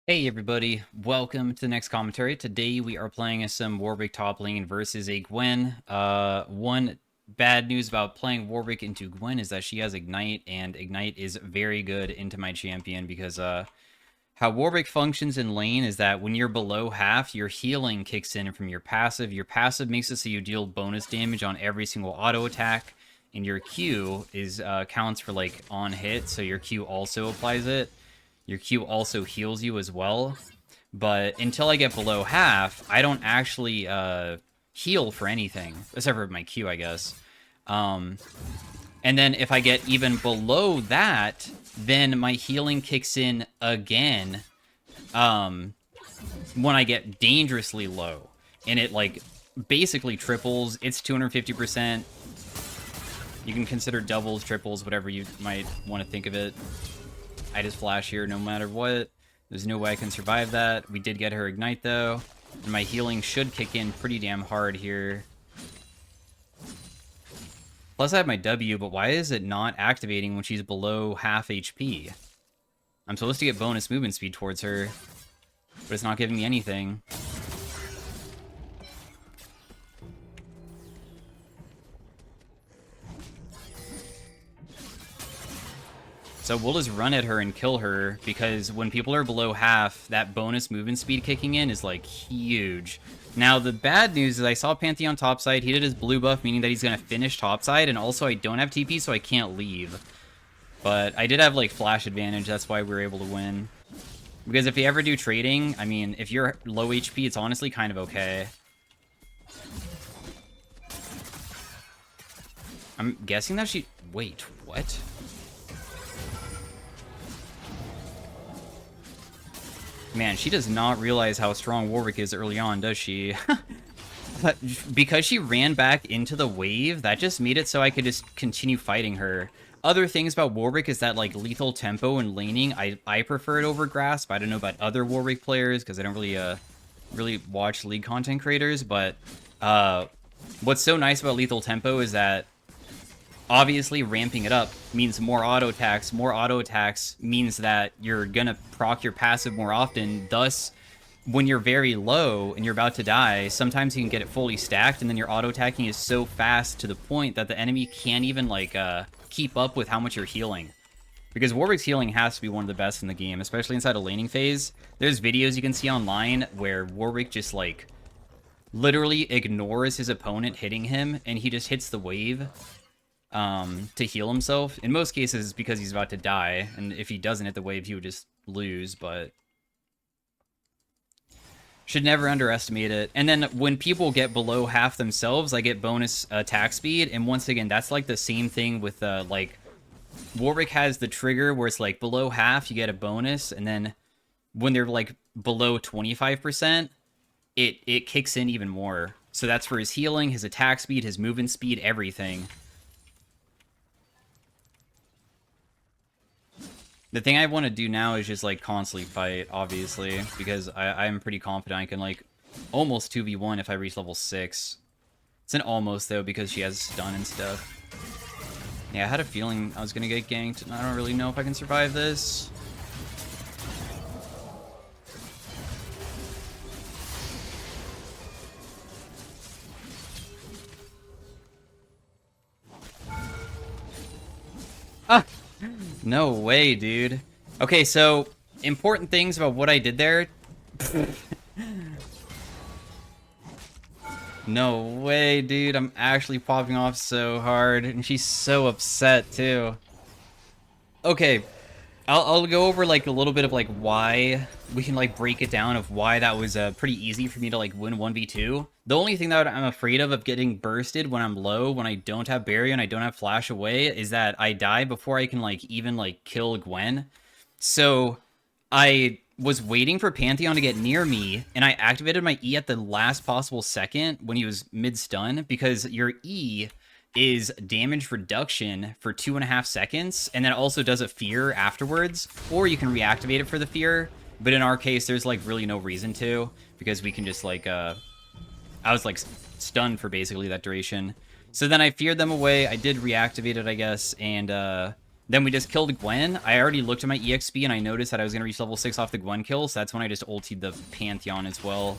Hey everybody, welcome to the next commentary. Today we are playing as some Warwick top lane versus a Gwen. One bad news about playing Warwick into Gwen is that she has Ignite, and Ignite is very good into my champion because how Warwick functions in lane is that when you're below half, your healing kicks in from your passive. Your passive makes it so you deal bonus damage on every single auto attack, and your Q is counts for like on hit, so your Q also applies it. Your Q also heals you as well. But until I get below half, I don't actually heal for anything, except for my Q, I guess. Um, and then if I get even below that, then my healing kicks in again um, when I get dangerously low. And it, like, basically triples. It's 250%. You can consider doubles, triples, whatever you might want to think of it. I just flash here no matter what. There's no way I can survive that. We did get her Ignite, though. And my healing should kick in pretty damn hard here. Plus, I have my W, but why is it not activating when she's below half HP? I'm supposed to get bonus movement speed towards her, but it's not giving me anything. So we'll just run at her and kill her, because when people are below half, that bonus movement speed kicking in is, like, huge. Now, the bad news is I saw Pantheon topside. He did his blue buff, meaning that he's going to finish topside, and also I don't have TP, so I can't leave. But I did have, like, flash advantage. That's why we were able to win. Because if you ever do trading, I mean, if you're low HP, it's honestly kind of okay. I'm guessing that she... Wait, what? Man, she does not realize how strong Warwick is early on, does she? But because she ran back into the wave, that just made it so I could just continue fighting her. Other things about Warwick is that, like, lethal tempo and laning, I prefer it over Grasp. I don't know about other Warwick players, because I don't really watch League content creators, but what's so nice about lethal tempo is that obviously ramping it up means more auto attacks. More auto attacks means that you're gonna proc your passive more often. Thus, when you're very low and you're about to die, sometimes you can get it fully stacked, and then your auto attacking is so fast to the point that the enemy can't even, like, keep up with how much you're healing. Because Warwick's healing has to be one of the best in the game, especially inside a laning phase. There's videos you can see online where Warwick just, like, literally ignores his opponent hitting him, and he just hits the wave to heal himself. In most cases, it's because he's about to die, and if he doesn't hit the wave, he would just lose, but should never underestimate it. And then when people get below half themselves, I get bonus attack speed, and once again, that's like the same thing with, like, Warwick has the trigger where it's like below half, you get a bonus, and then when they're, like, below 25%, it kicks in even more. So that's for his healing, his attack speed, his movement speed, everything. The thing I want to do now is just, like, constantly fight, obviously, because I'm pretty confident I can, like, almost 2v1 if I reach level 6. It's an almost, though, because she has stun and stuff. Yeah, I had a feeling I was going to get ganked, and I don't really know if I can survive this. Ah! No way, dude. Okay, so, important things about what I did there. No way, dude. I'm actually popping off so hard, and she's so upset, too. Okay, I'll go over, like, a little bit of, like, why we can, like, break it down of why that was pretty easy for me to, like, win 1v2. The only thing that I'm afraid of getting bursted when I'm low, when I don't have barrier and I don't have flash away, is that I die before I can, like, even, like, kill Gwen. So I was waiting for Pantheon to get near me, and I activated my E at the last possible second when he was mid-stun, because your E is damage reduction for 2.5 seconds, and then also does a fear afterwards, or you can reactivate it for the fear, but in our case, there's, like, really no reason to, because we can just, like, I was, like, stunned for basically that duration. So then I feared them away, I did reactivate it, I guess, and, Then we just killed Gwen. I already looked at my EXP and I noticed that I was going to reach level 6 off the Gwen kill, so that's when I just ultied the Pantheon as well.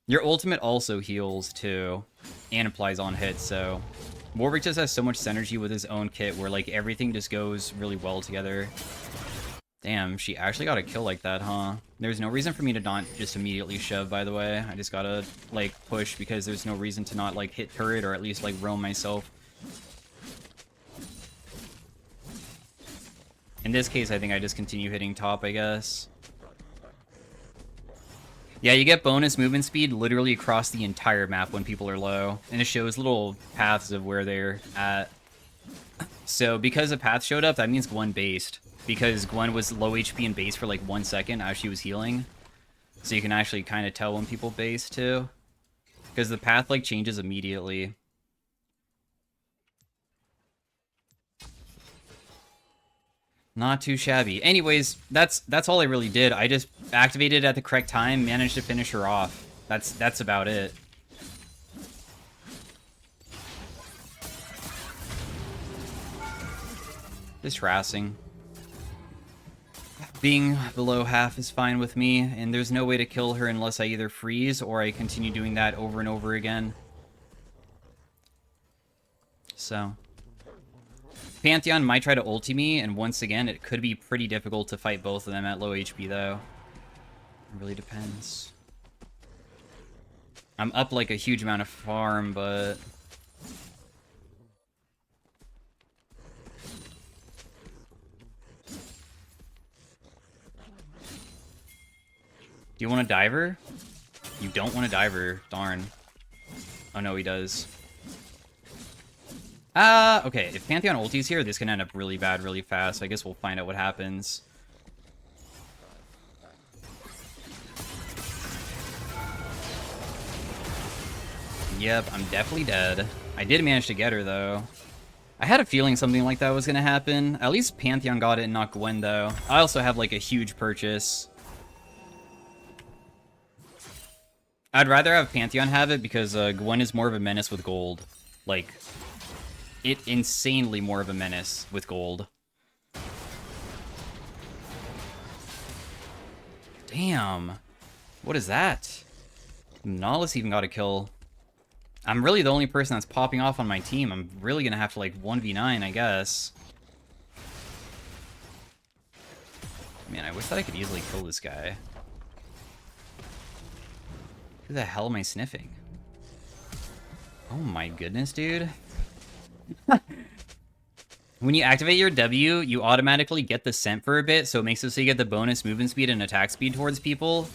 Your ultimate also heals too, and applies on hits, so... Warwick just has so much synergy with his own kit where, like, everything just goes really well together. Damn, she actually got a kill like that, huh? There's no reason for me to not just immediately shove, by the way. I just gotta, like, push because there's no reason to not, like, hit turret or at least, like, roam myself. In this case, I think I just continue hitting top, I guess. Yeah, you get bonus movement speed literally across the entire map when people are low. And it shows little paths of where they're at. So because a path showed up, that means Gwen based. Because Gwen was low HP and base for like 1 second as she was healing. So you can actually kind of tell when people base too. Because the path like changes immediately. Not too shabby. Anyways, that's all I really did. I just activated at the correct time, managed to finish her off. That's about it. Just harassing. Being below half is fine with me, and there's no way to kill her unless I either freeze or I continue doing that over and over again. So... Pantheon might try to ulti me, and once again, it could be pretty difficult to fight both of them at low HP, though. It really depends. I'm up, like, a huge amount of farm, but... Do you want a diver? You don't want a diver. Darn. Oh, no, he does. Okay, if Pantheon ulti's here, this can end up really bad really fast. I guess we'll find out what happens. Yep, I'm definitely dead. I did manage to get her, though. I had a feeling something like that was gonna happen. At least Pantheon got it and not Gwen, though. I also have, like, a huge purchase. I'd rather have Pantheon have it because Gwen is more of a menace with gold. Like... insanely more of a menace with gold. Damn. What is that? Nautilus even got a kill. I'm really the only person that's popping off on my team. I'm really gonna have to, like, 1v9, I guess. Man, I wish that I could easily kill this guy. Who the hell am I sniffing? Oh my goodness, dude. When you activate your W, you automatically get the scent for a bit, so it makes it so you get the bonus movement speed and attack speed towards people.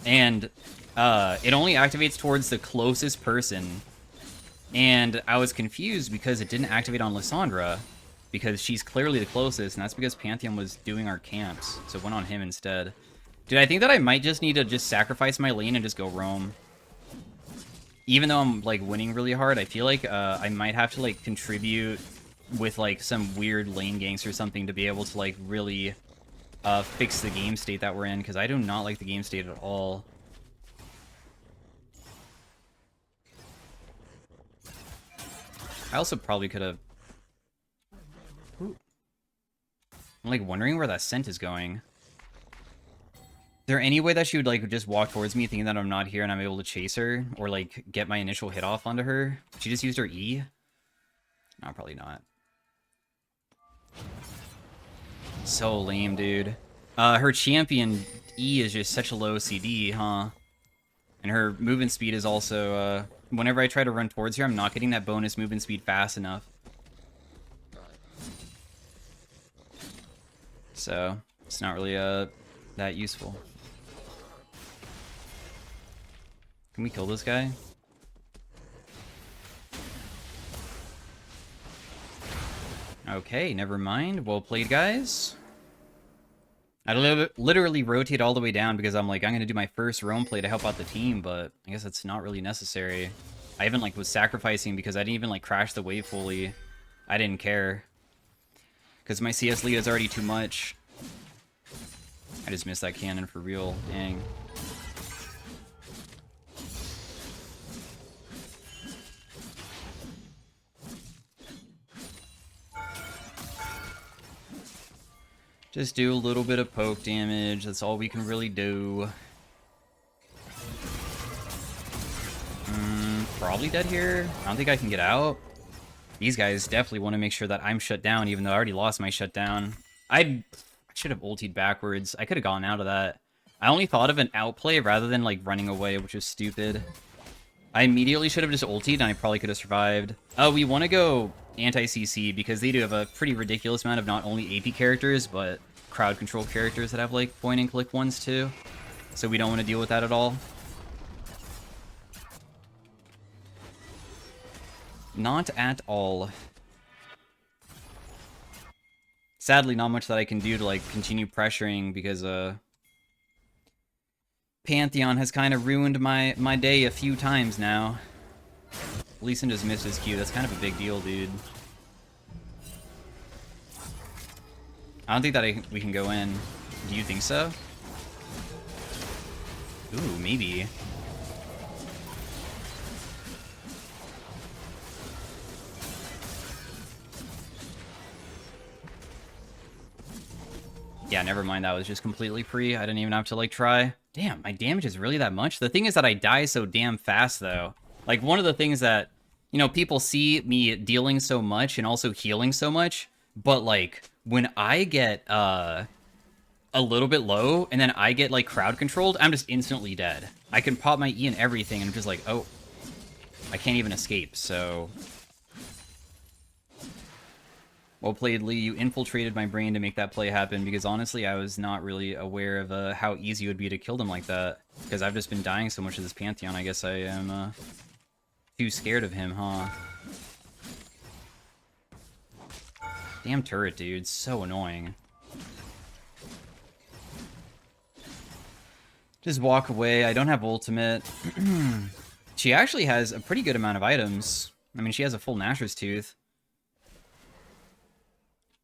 And it only activates towards the closest person. And I was confused because it didn't activate on Lissandra, because she's clearly the closest, and that's because Pantheon was doing our camps, so it went on him instead. Dude, I think that I might just need to just sacrifice my lane and just go roam. Even though I'm, like, winning really hard, I feel like I might have to, like, contribute with, like, some weird lane ganks or something to be able to, like, really fix the game state that we're in, because I do not like the game state at all. I also probably could have... I'm, like, wondering where that scent is going. Is there any way that she would, like, just walk towards me thinking that I'm not here and I'm able to chase her? Or, like, get my initial hit off onto her? She just used her E? No, probably not. So lame, dude. Her champion E is just such a low CD, huh? And her movement speed is also, whenever I try to run towards her, I'm not getting that bonus movement speed fast enough. So, it's not really, that useful. Can we kill this guy? Okay, never mind. Well played, guys. I literally rotate all the way down because I'm like, I'm going to do my first roam play to help out the team, but I guess it's not really necessary. I even, like, was sacrificing because I didn't even, like, crash the wave fully. I didn't care. Because my CS lead is already too much. I just missed that cannon for real. Dang. Just do a little bit of poke damage. That's all we can really do. Probably dead here. I don't think I can get out. These guys definitely want to make sure that I'm shut down, even though I already lost my shutdown. I should have ultied backwards. I could have gotten out of that. I only thought of an outplay rather than, like, running away, which was stupid. I immediately should have just ultied, and I probably could have survived. Oh, we want to go anti-CC, because they do have a pretty ridiculous amount of not only AP characters, but crowd control characters that have, like, point-and-click ones, too. So we don't want to deal with that at all. Not at all. Sadly, not much that I can do to, like, continue pressuring, because, Pantheon has kind of ruined my day a few times now. Lee Sin just missed his Q. That's kind of a big deal, dude. I don't think that we can go in. Do you think so? Ooh, maybe. Yeah, never mind. That was just completely free. I didn't even have to, like, try. Damn, my damage is really that much? The thing is that I die so damn fast, though. Like, one of the things that, you know, people see me dealing so much and also healing so much, but, like, when I get, a little bit low, and then I get, like, crowd controlled, I'm just instantly dead. I can pop my E and everything, and I'm just like, oh, I can't even escape, so... Well played, Lee. You infiltrated my brain to make that play happen, because honestly, I was not really aware of how easy it would be to kill them like that. Because I've just been dying so much of this Pantheon, I guess I am too scared of him, huh? Damn turret, dude. So annoying. Just walk away. I don't have ultimate. She actually has a pretty good amount of items. I mean, she has a full Nashor's Tooth.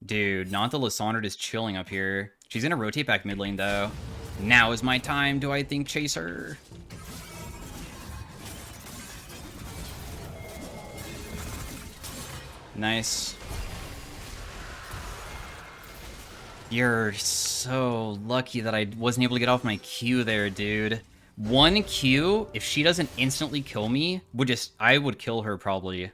Dude, not the Lysandre just chilling up here. She's gonna rotate back mid lane, though. Now is my time, do I think, Chaser? Nice. You're so lucky that I wasn't able to get off my Q there, dude. One Q, if she doesn't instantly kill me, I would kill her, probably.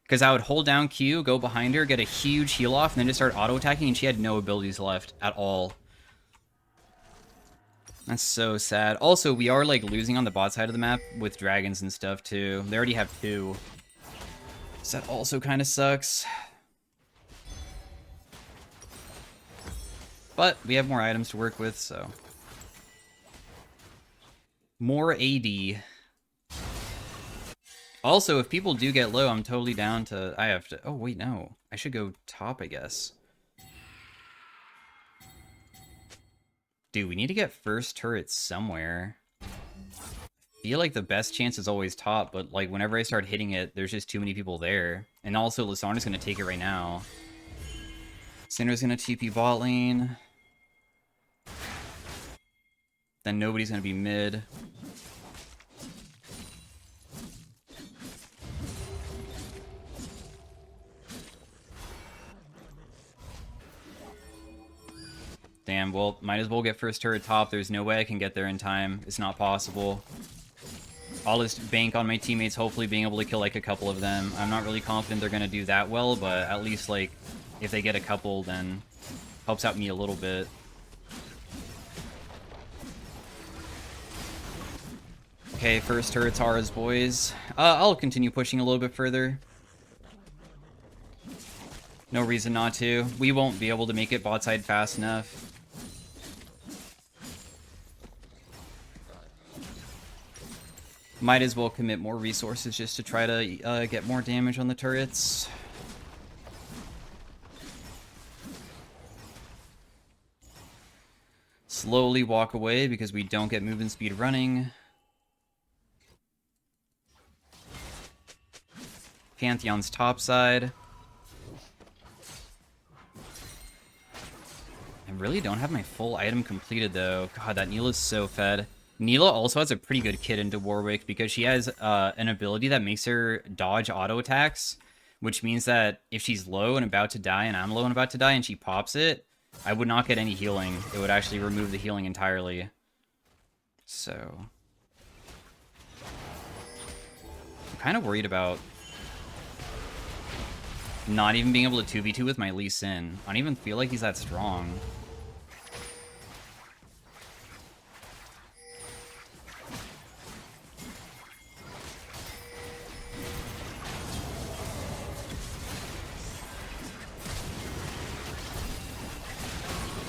Because I would hold down Q, go behind her, get a huge heal off, and then just start auto-attacking, and she had no abilities left at all. That's so sad. Also, we are, like, losing on the bot side of the map with dragons and stuff, too. They already have 2. So that also kind of sucks. But we have more items to work with, so... More AD. Also, if people do get low, I'm totally down to... I have to... Oh, wait, no. I should go top, I guess. Dude, we need to get first turret somewhere. I feel like the best chance is always top, but, like, whenever I start hitting it, there's just too many people there. And also, Lysandre's gonna take it right now. Syndra's gonna TP bot lane. Then nobody's gonna be mid. Damn, well, might as well get first turret top. There's no way I can get there in time. It's not possible. I'll just bank on my teammates hopefully being able to kill, like, a couple of them. I'm not really confident they're going to do that well, but at least, like, if they get a couple, then helps out me a little bit. Okay, first turret's ours, boys. I'll continue pushing a little bit further. No reason not to. We won't be able to make it bot side fast enough. Might as well commit more resources just to try to get more damage on the turrets. Slowly walk away because we don't get movement speed running. Pantheon's top side. I really don't have my full item completed, though. God, that Neela's so fed. Neela also has a pretty good kit into Warwick because she has an ability that makes her dodge auto attacks, which means that if she's low and about to die and I'm low and about to die and she pops it, I would not get any healing. It would actually remove the healing entirely. So... I'm kind of worried about not even being able to 2v2 with my Lee Sin. I don't even feel like he's that strong.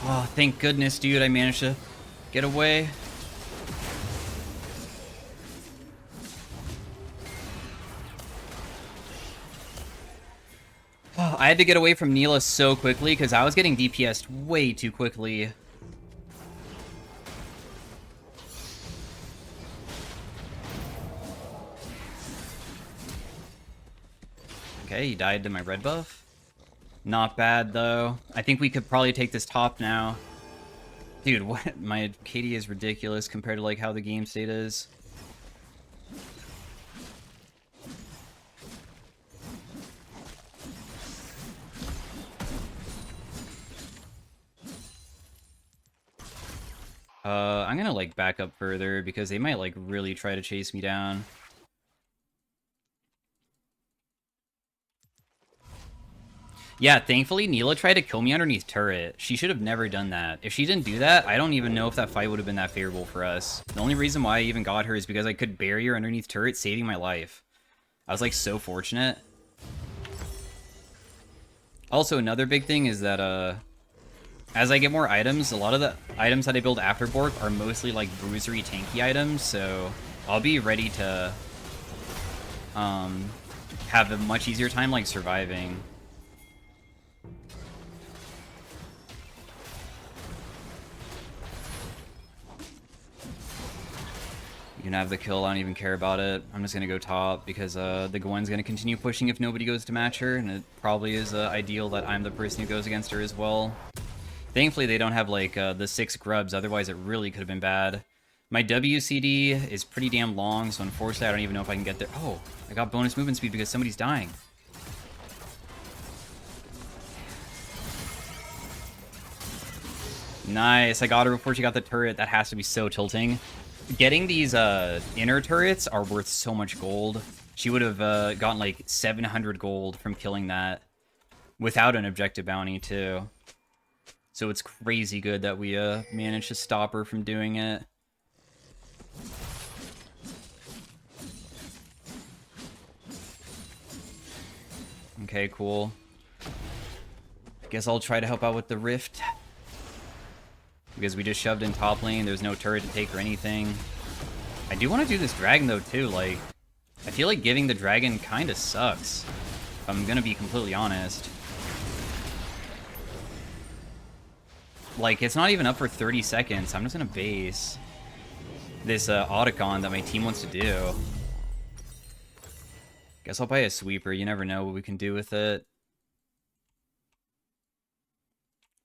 Oh, thank goodness, dude. I managed to get away. Oh, I had to get away from Neela so quickly because I was getting DPS'd way too quickly. Okay, he died to my red buff. Not bad, though. I think we could probably take this top now. Dude, what? My KD is ridiculous compared to, like, how the game state is. I'm gonna, like, back up further because they might, like, really try to chase me down. Yeah, thankfully, Neela tried to kill me underneath turret. She should have never done that. If she didn't do that, I don't even know if that fight would have been that favorable for us. The only reason why I even got her is because I could bury her underneath turret, saving my life. I was, like, so fortunate. Also, another big thing is that, as I get more items, a lot of the items that I build after Bork are mostly, like, bruisery, tanky items, so I'll be ready to, have a much easier time, like, surviving. You can have the kill, I don't even care about it. I'm just gonna go top because the Gwen's gonna continue pushing if nobody goes to match her, and it probably is ideal that I'm the person who goes against her as well. Thankfully, they don't have, like, the 6 grubs, otherwise it really could have been bad. My WCD is pretty damn long, so unfortunately I don't even know if I can get there. Oh, I got bonus movement speed because somebody's dying. Nice, I got her before she got the turret. That has to be so tilting. Getting these inner turrets are worth so much gold. She would have gotten, like, 700 gold from killing that without an objective bounty, too. So it's crazy good that we managed to stop her from doing it. Okay, cool. Guess I'll try to help out with the rift. Because we just shoved in top lane, there's no turret to take or anything. I do want to do this dragon, though, too. Like, I feel like giving the dragon kind of sucks, if I'm gonna be completely honest. Like, it's not even up for 30 seconds. I'm just gonna base this Otacon that my team wants to do. Guess I'll buy a sweeper. You never know what we can do with it.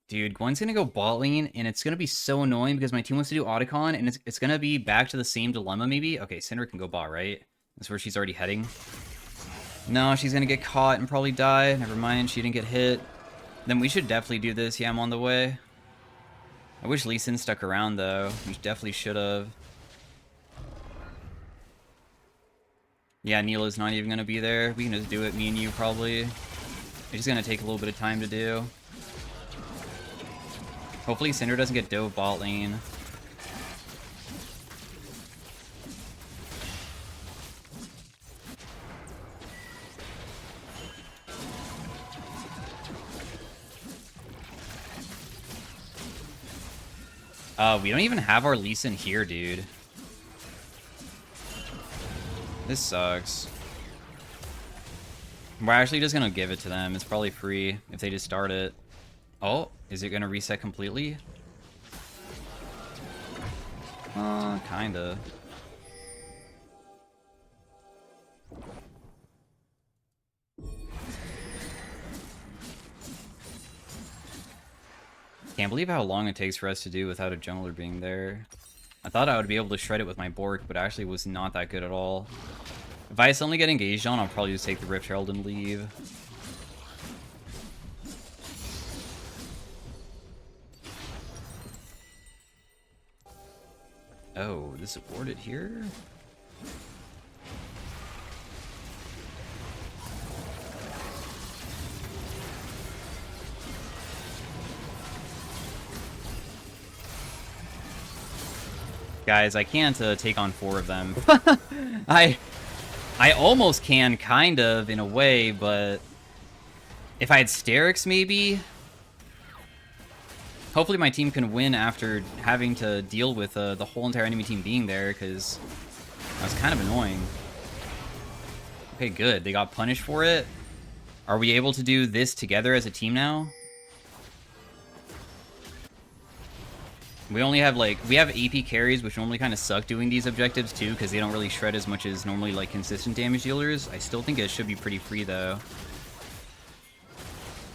Dude, Gwen's gonna go bot lane, and it's gonna be so annoying because my team wants to do Otacon, and it's gonna be back to the same dilemma, maybe? Okay, Syndra can go bot, right? That's where she's already heading. No, she's gonna get caught and probably die. Never mind, she didn't get hit. Then we should definitely do this. Yeah, I'm on the way. I wish Lee Sin stuck around, though. We definitely should have. Yeah, Neela's not even gonna be there. We can just do it, me and you, probably. It's just gonna take a little bit of time to do. Hopefully Syndra doesn't get dove bot lane. We don't even have our Lee Sin here, dude. This sucks. We're actually just gonna give it to them. It's probably free if they just start it. Oh, is it gonna reset completely? Kinda. Can't believe how long it takes for us to do without a jungler being there. I thought I would be able to shred it with my Bork, but actually was not that good at all. If I suddenly get engaged on, I'll probably just take the Rift Herald and leave. Oh, this is warded here? Guys, I can't take on 4 of them. I almost can, kind of, in a way, but if I had Sterix, maybe? Hopefully my team can win after having to deal with the whole entire enemy team being there, because that was kind of annoying. Okay, good. They got punished for it. Are we able to do this together as a team now? We only have, like, we have AP carries, which normally kind of suck doing these objectives, too, because they don't really shred as much as normally, like, consistent damage dealers. I still think it should be pretty free, though.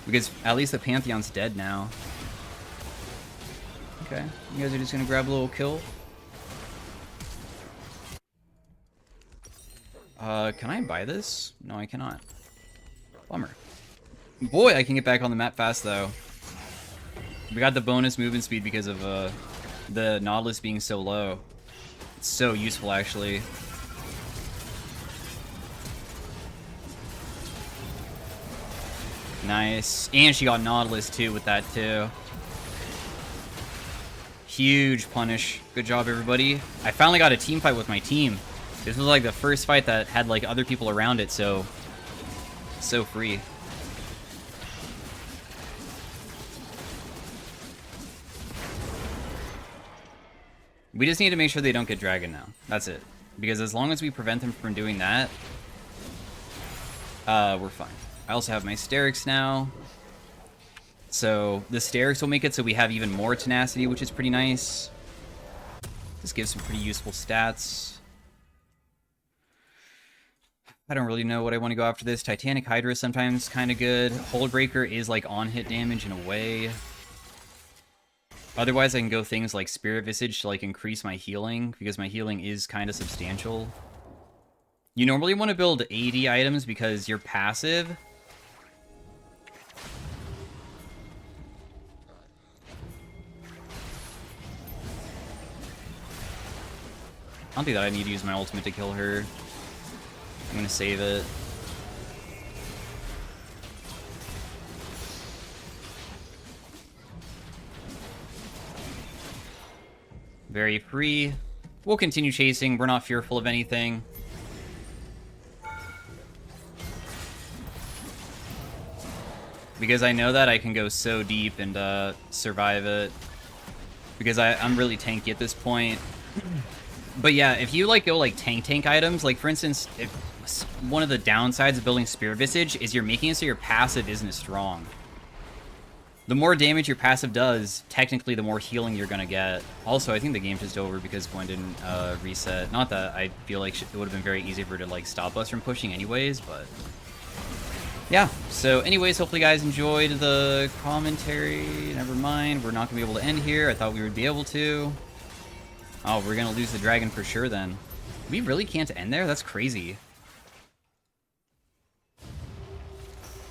Because at least the Pantheon's dead now. Okay, you guys are just gonna grab a little kill. Can I buy this? No, I cannot. Bummer. Boy, I can get back on the map fast, though. We got the bonus movement speed because of the Nautilus being so low. It's so useful, actually. Nice. And she got Nautilus, too, with that, too. Huge punish. Good job, everybody. I finally got a team fight with my team. This was, like, the first fight that had, like, other people around it, so free. We just need to make sure they don't get Dragon now. That's it. Because as long as we prevent them from doing that, we're fine. I also have my Sterix now. So the Sterix will make it so we have even more tenacity, which is pretty nice. This gives some pretty useful stats. I don't really know what I want to go after this. Titanic Hydra is sometimes kind of good. Hullbreaker is like on-hit damage in a way. Otherwise, I can go things like Spirit Visage to like increase my healing, because my healing is kind of substantial. You normally want to build AD items because you're passive. I don't think that I need to use my ultimate to kill her. I'm gonna save it. Very free. We'll continue chasing. We're not fearful of anything. Because I know that I can go so deep and survive it. Because I'm really tanky at this point. But yeah, if you like go like tank items, like for instance, if one of the downsides of building Spirit Visage is you're making it so your passive isn't as strong. The more damage your passive does, technically the more healing you're gonna get. Also, I think the game's just over because Gwen didn't reset. Not that I feel like it would have been very easy for her to like stop us from pushing anyways, but yeah. So anyways, hopefully you guys enjoyed the commentary. Never mind, we're not gonna be able to end here. I thought we would be able to. Oh, we're gonna lose the dragon for sure then. We really can't end there? That's crazy.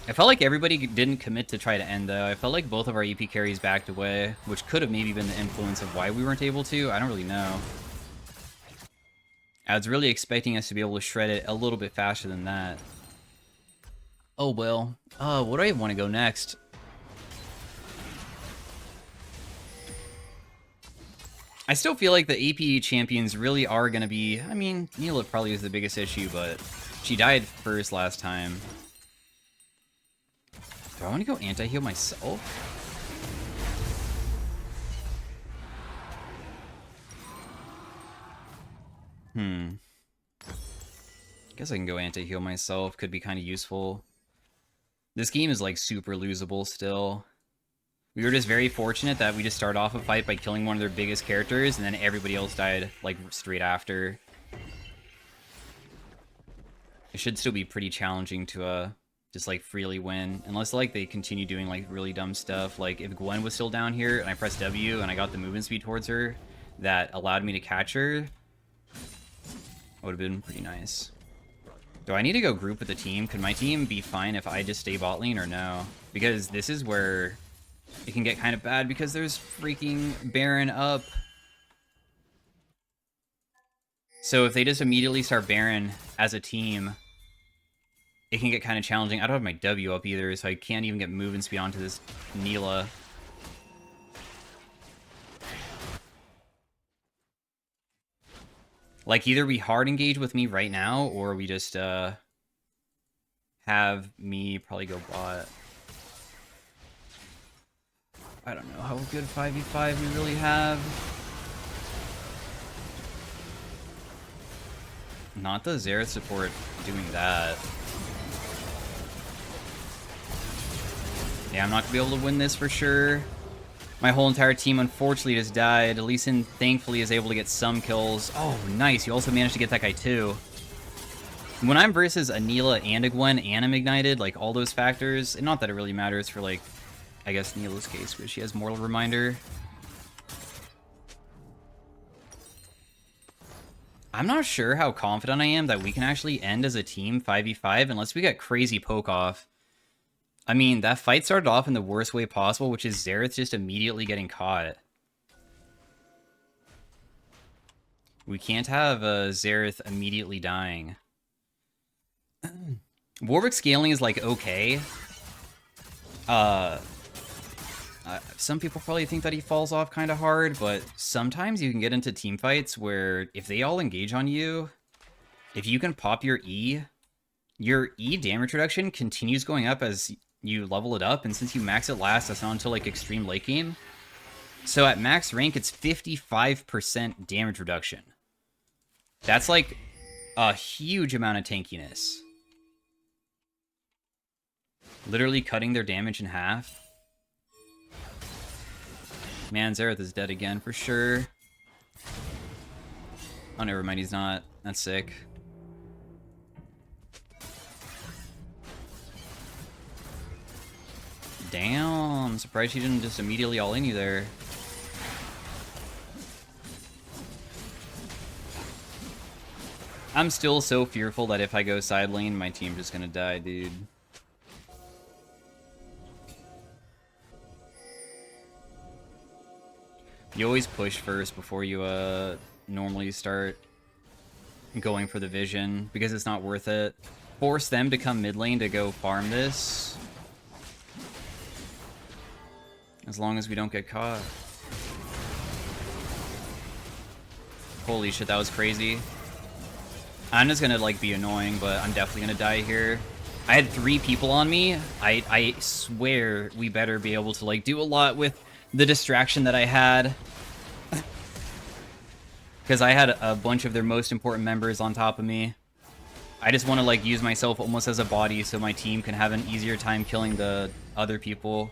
I felt like everybody didn't commit to try to end, though. I felt like both of our EP carries backed away, which could have maybe been the influence of why we weren't able to. I don't really know. I was really expecting us to be able to shred it a little bit faster than that. Oh, well. What do I want to go next? I still feel like the AP champions really are going to be... I mean, Neela probably is the biggest issue, but she died first last time. Do I want to go anti-heal myself? Guess I can go anti-heal myself. Could be kind of useful. This game is like super losable still. We were just very fortunate that we just started off a fight by killing one of their biggest characters, and then everybody else died like straight after. It should still be pretty challenging to just like freely win, unless like they continue doing like really dumb stuff. Like if Gwen was still down here and I pressed W and I got the movement speed towards her that allowed me to catch her, would have been pretty nice. Do I need to go group with the team? Could my team be fine if I just stay bot lane or no? Because this is where it can get kind of bad because there's freaking Baron up. So if they just immediately start Baron as a team, it can get kind of challenging. I don't have my W up either, so I can't even get movement speed onto this Neela. Like, either we hard engage with me right now, or we just have me probably go bot. I don't know how good 5v5 we really have. Not the Xerath support doing that. Yeah, I'm not going to be able to win this for sure. My whole entire team unfortunately just died. Lee Sin thankfully is able to get some kills. Oh, nice. You also managed to get that guy too. When I'm versus a Neela and a Gwen and I'm ignited, like all those factors, and not that it really matters for like, I guess Neela's case, because she has Mortal Reminder. I'm not sure how confident I am that we can actually end as a team 5v5 unless we get crazy poke off. I mean, that fight started off in the worst way possible, which is Xerath just immediately getting caught. We can't have Xerath immediately dying. Warwick scaling is like okay. Some people probably think that he falls off kind of hard, but sometimes you can get into team fights where if they all engage on you, if you can pop your E damage reduction continues going up as you level it up, and since you max it last, that's not until like extreme late game. So at max rank, it's 55% damage reduction. That's like a huge amount of tankiness. Literally cutting their damage in half. Man, Xerath is dead again for sure. Oh, never mind, he's not. That's sick. Damn, I'm surprised she didn't just immediately all in you there. I'm still so fearful that if I go side lane, my team's just gonna die, dude. You always push first before you normally start going for the vision, because it's not worth it. Force them to come mid lane to go farm this. As long as we don't get caught. Holy shit, that was crazy. I'm just gonna like be annoying, but I'm definitely gonna die here. I had 3 people on me. I swear we better be able to like do a lot with the distraction that I had. Because I had a bunch of their most important members on top of me. I just want to like use myself almost as a body so my team can have an easier time killing the other people.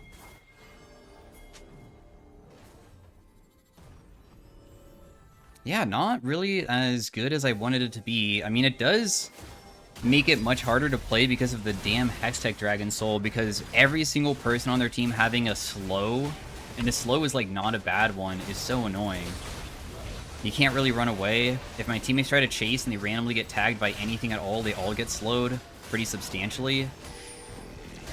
Yeah, not really as good as I wanted it to be. I mean, it does make it much harder to play because of the damn Hextech Dragon Soul, because every single person on their team having a slow, and the slow is like not a bad one, is so annoying. You can't really run away. If my teammates try to chase and they randomly get tagged by anything at all, they all get slowed pretty substantially.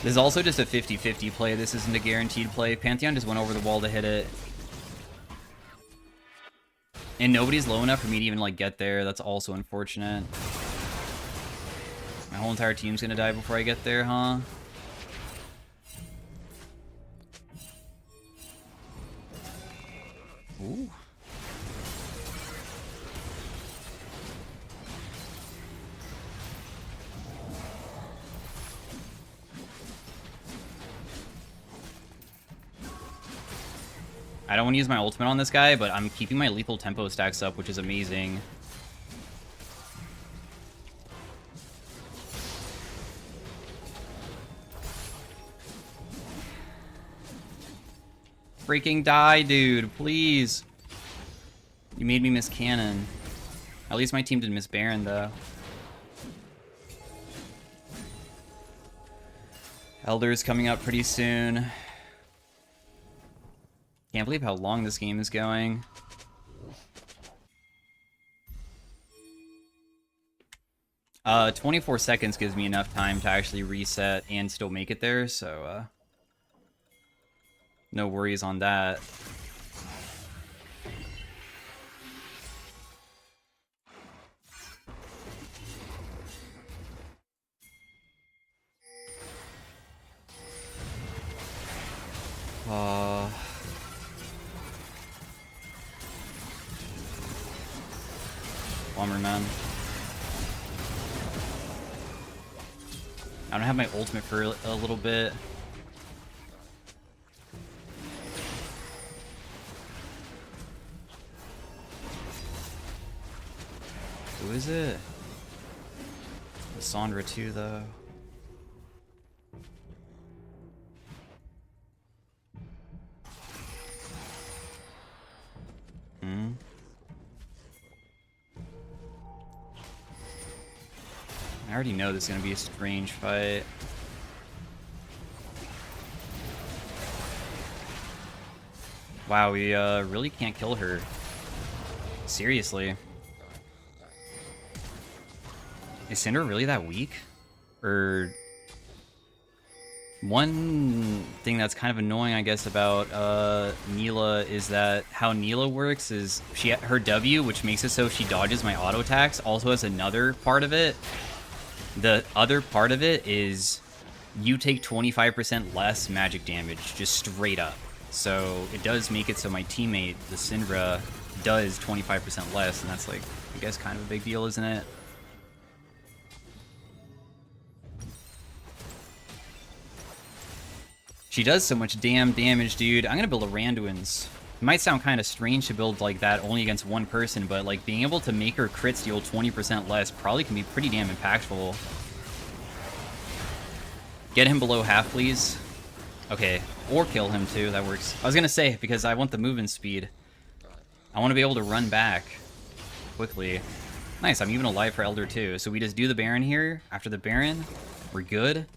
This is also just a 50-50 play. This isn't a guaranteed play. Pantheon just went over the wall to hit it. And nobody's low enough for me to even like get there. That's also unfortunate. My whole entire team's gonna die before I get there, huh? Ooh. I don't want to use my ultimate on this guy, but I'm keeping my lethal tempo stacks up, which is amazing. Freaking die, dude, please. You made me miss cannon. At least my team didn't miss Baron, though. Elder's coming up pretty soon. Can't believe how long this game is going. Uh, 24 seconds gives me enough time to actually reset and still make it there, so no worries on that. Bummer, man. I don't have my ultimate for a little bit. Who is it? Sandra too, though. I already know this is gonna be a strange fight. Wow, we really can't kill her. Seriously. Is Cinder really that weak? Or... One thing that's kind of annoying, I guess, about Neela is that how Neela works is her W, which makes it so she dodges my auto attacks, also has another part of it. The other part of it is you take 25% less magic damage, just straight up. So it does make it so my teammate, the Syndra, does 25% less, and that's like, I guess, kind of a big deal, isn't it? She does so much damn damage, dude. I'm gonna build a Randuin's. It might sound kind of strange to build like that only against one person, but like being able to make her crits deal 20% less probably can be pretty damn impactful. Get him below half, please. Okay, or kill him too, that works. I was gonna say, because I want the movement speed. I want to be able to run back quickly. Nice, I'm even alive for Elder too. So we just do the Baron here. After the Baron, we're good.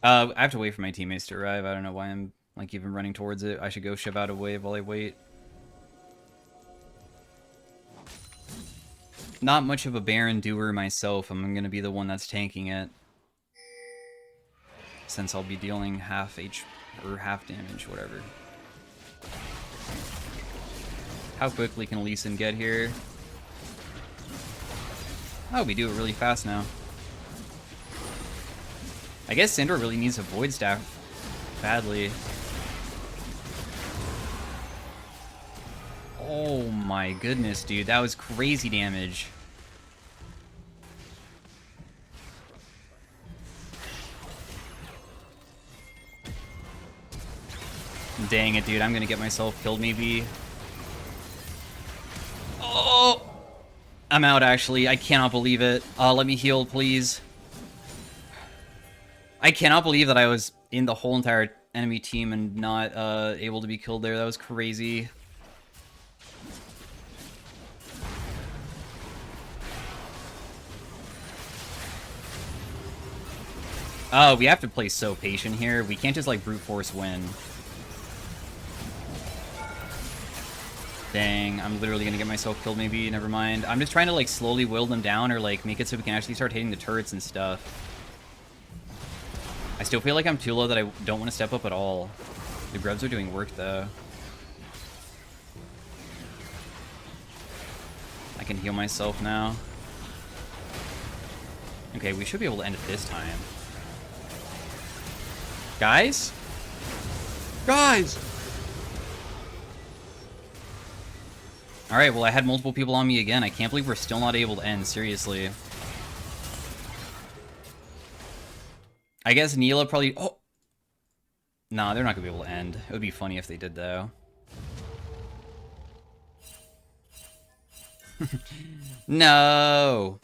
I have to wait for my teammates to arrive. I don't know why I'm like even running towards it. I should go shove out a wave while I wait. Not much of a Baron doer myself. I'm gonna be the one that's tanking it, since I'll be dealing half damage, whatever. How quickly can Lee Sin get here? Oh, we do it really fast now. I guess Syndra really needs a Void Staff badly. Oh my goodness, dude. That was crazy damage. Dang it, dude. I'm gonna get myself killed, maybe. Oh! I'm out, actually. I cannot believe it. Let me heal, please. I cannot believe that I was in the whole entire enemy team and not able to be killed there. That was crazy. Oh, we have to play so patient here. We can't just, like, brute force win. Dang, I'm literally gonna get myself killed maybe. Never mind. I'm just trying to, like, slowly will them down or, like, make it so we can actually start hitting the turrets and stuff. I still feel like I'm too low that I don't want to step up at all. The grubs are doing work, though. I can heal myself now. Okay, we should be able to end it this time. Guys? Guys! Alright, well, I had multiple people on me again. I can't believe we're still not able to end, seriously. I guess Neela probably... Oh! Nah, they're not gonna be able to end. It would be funny if they did, though. No!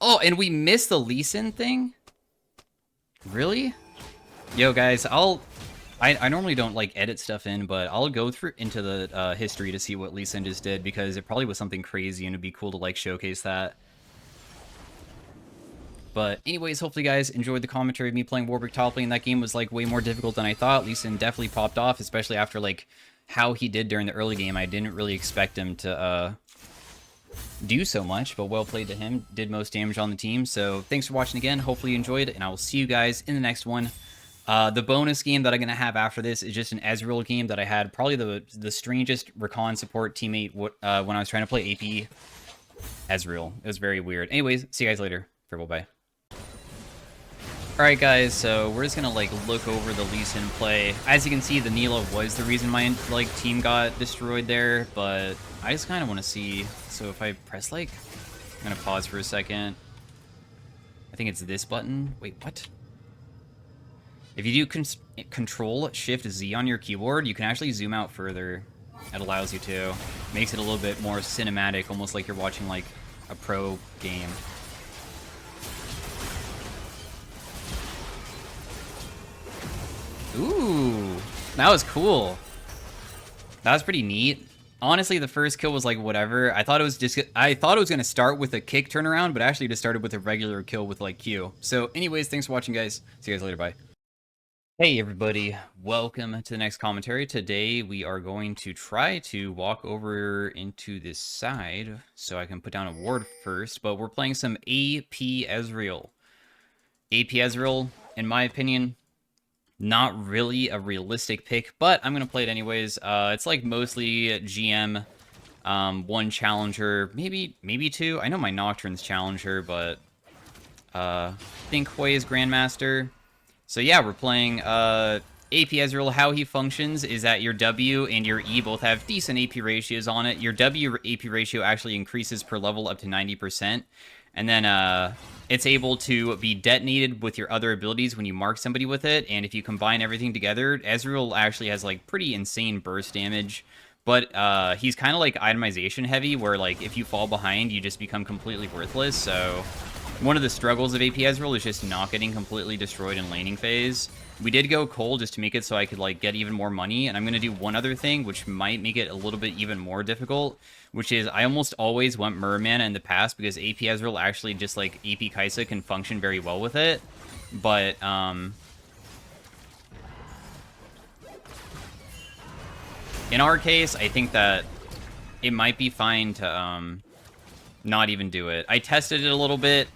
Oh, and we missed the Lee Sin thing? Really? Yo, guys, I normally don't, like, edit stuff in, but I'll go through into the history to see what Lee Sin just did, because it probably was something crazy, and it'd be cool to, like, showcase that. But anyways, hopefully you guys enjoyed the commentary of me playing Warwick top lane. That game was, like, way more difficult than I thought. Lee Sin definitely popped off, especially after, like, how he did during the early game. I didn't really expect him to do so much, but well played to him. Did most damage on the team. So thanks for watching again. Hopefully you enjoyed, and I will see you guys in the next one. The bonus game that I'm going to have after this is just an Ezreal game that I had. Probably the strangest Rakan support teammate when I was trying to play AP Ezreal. It was very weird. Anyways, see you guys later. Triple bay. Alright guys, so we're just gonna like look over the Lee Sin play. As you can see, the Neela was the reason my like team got destroyed there, but I just kind of want to see. So if I press like, I'm gonna pause for a second. I think it's this button. Wait, what? If you do Control Shift Z on your keyboard, you can actually zoom out further. It allows you to. Makes it a little bit more cinematic, almost like you're watching like a pro game. Ooh, that was cool. That was pretty neat. Honestly, the first kill was like whatever. I thought it was gonna start with a kick turnaround, but actually just started with a regular kill with like Q. So anyways, thanks for watching, guys. See you guys later, bye. Hey everybody, welcome to the next commentary. Today we are going to try to walk over into this side so I can put down a ward first, but we're playing some AP Ezreal. AP Ezreal, in my opinion, not really a realistic pick, but I'm going to play it anyways. It's like mostly GM, one challenger, maybe two. I know my Nocturne's challenger, but I think Hui is Grandmaster. So yeah, we're playing AP Ezreal. How he functions is that your W and your E both have decent AP ratios on it. Your W AP ratio actually increases per level up to 90%. And then it's able to be detonated with your other abilities when you mark somebody with it. And if you combine everything together, Ezreal actually has like pretty insane burst damage. But he's kind of like itemization heavy, where like if you fall behind, you just become completely worthless. So one of the struggles of AP Ezreal is just not getting completely destroyed in laning phase. We did go Cole just to make it so I could like get even more money, and I'm going to do one other thing which might make it a little bit even more difficult, which is I almost always went Mermana in the past because AP Ezreal actually just like AP Kai'Sa can function very well with it. But in our case, I think that it might be fine to not even do it. I tested it a little bit.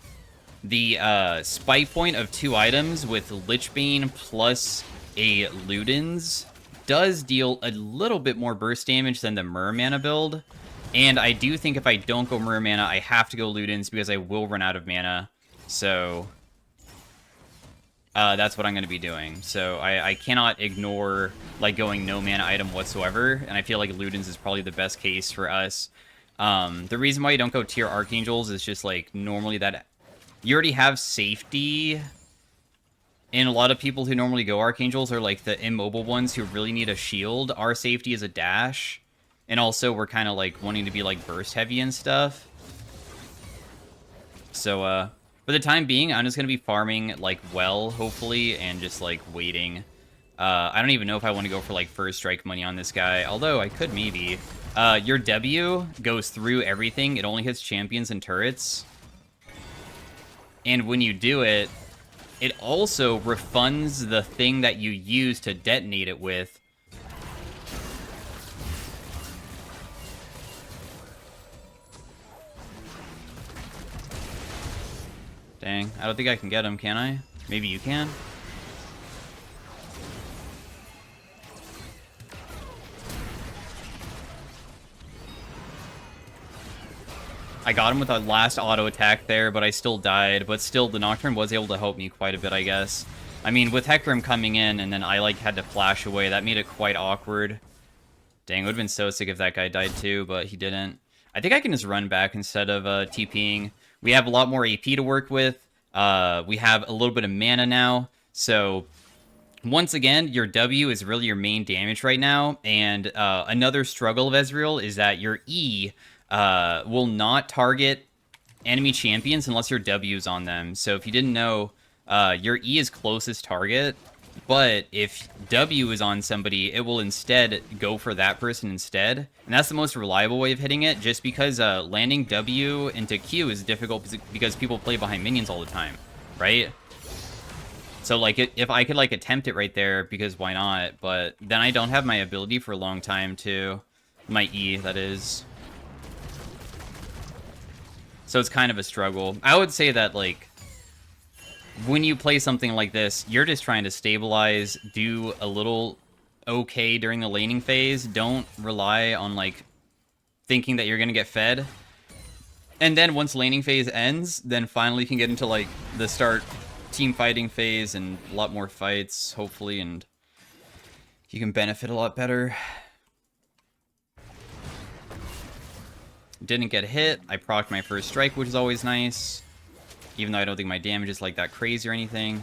The spike point of 2 items with Lichbane plus a Ludens does deal a little bit more burst damage than the Mermana build. And I do think if I don't go Mermana, I have to go Ludens because I will run out of mana. So that's what I'm going to be doing. So I cannot ignore like going no mana item whatsoever. And I feel like Ludens is probably the best case for us. The reason why you don't go tier Archangels is just like normally that you already have safety, and a lot of people who normally go Archangels are like the immobile ones who really need a shield. Our safety is a dash, and also we're kind of like wanting to be like burst heavy and stuff. So for the time being, I'm just going to be farming like well, hopefully, and just like waiting. I don't even know if I want to go for like first strike money on this guy, although I could maybe. Your W goes through everything. It only hits champions and turrets. And when you do it, it also refunds the thing that you use to detonate it with. Dang, I don't think I can get him, can I? Maybe you can? I got him with a last auto attack there, but I still died. But still, the Nocturne was able to help me quite a bit, I guess. I mean, with Hecarim coming in, and then I, like, had to flash away, that made it quite awkward. Dang, it would have been so sick if that guy died too, but he didn't. I think I can just run back instead of TPing. We have a lot more AP to work with. We have a little bit of mana now. So, once again, your W is really your main damage right now. And another struggle of Ezreal is that your E will not target enemy champions unless your W is on them. So if you didn't know, your E is closest target, but if W is on somebody, it will instead go for that person instead. And that's the most reliable way of hitting it, just because landing W into Q is difficult because people play behind minions all the time, right? So like if I could like attempt it right there, because why not? But then I don't have my ability for a long time to my E, that is. So it's kind of a struggle. I would say that, like, when you play something like this, you're just trying to stabilize, do a little okay during the laning phase. Don't rely on, like, thinking that you're going to get fed. And then once laning phase ends, then finally you can get into like the start team fighting phase and a lot more fights, hopefully, and you can benefit a lot better. Didn't get hit. I procced my first strike, which is always nice. Even though I don't think my damage is like that crazy or anything.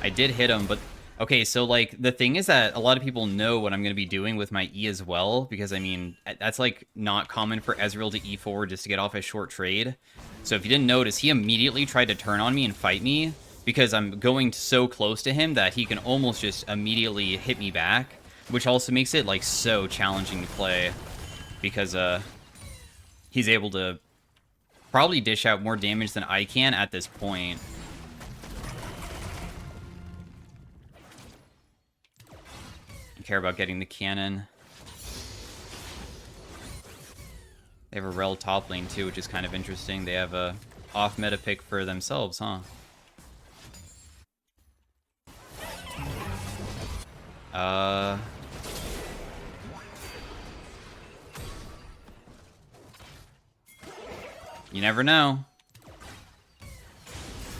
I did hit him, but... Okay, so like, the thing is that a lot of people know what I'm going to be doing with my E as well, because I mean, that's like not common for Ezreal to E forward just to get off a short trade. So if you didn't notice, he immediately tried to turn on me and fight me, because I'm going so close to him that he can almost just immediately hit me back, which also makes it like so challenging to play, because he's able to probably dish out more damage than I can at this point. Care about getting the cannon. They have a rel top lane too, which is kind of interesting. They have a off meta pick for themselves, huh? You never know.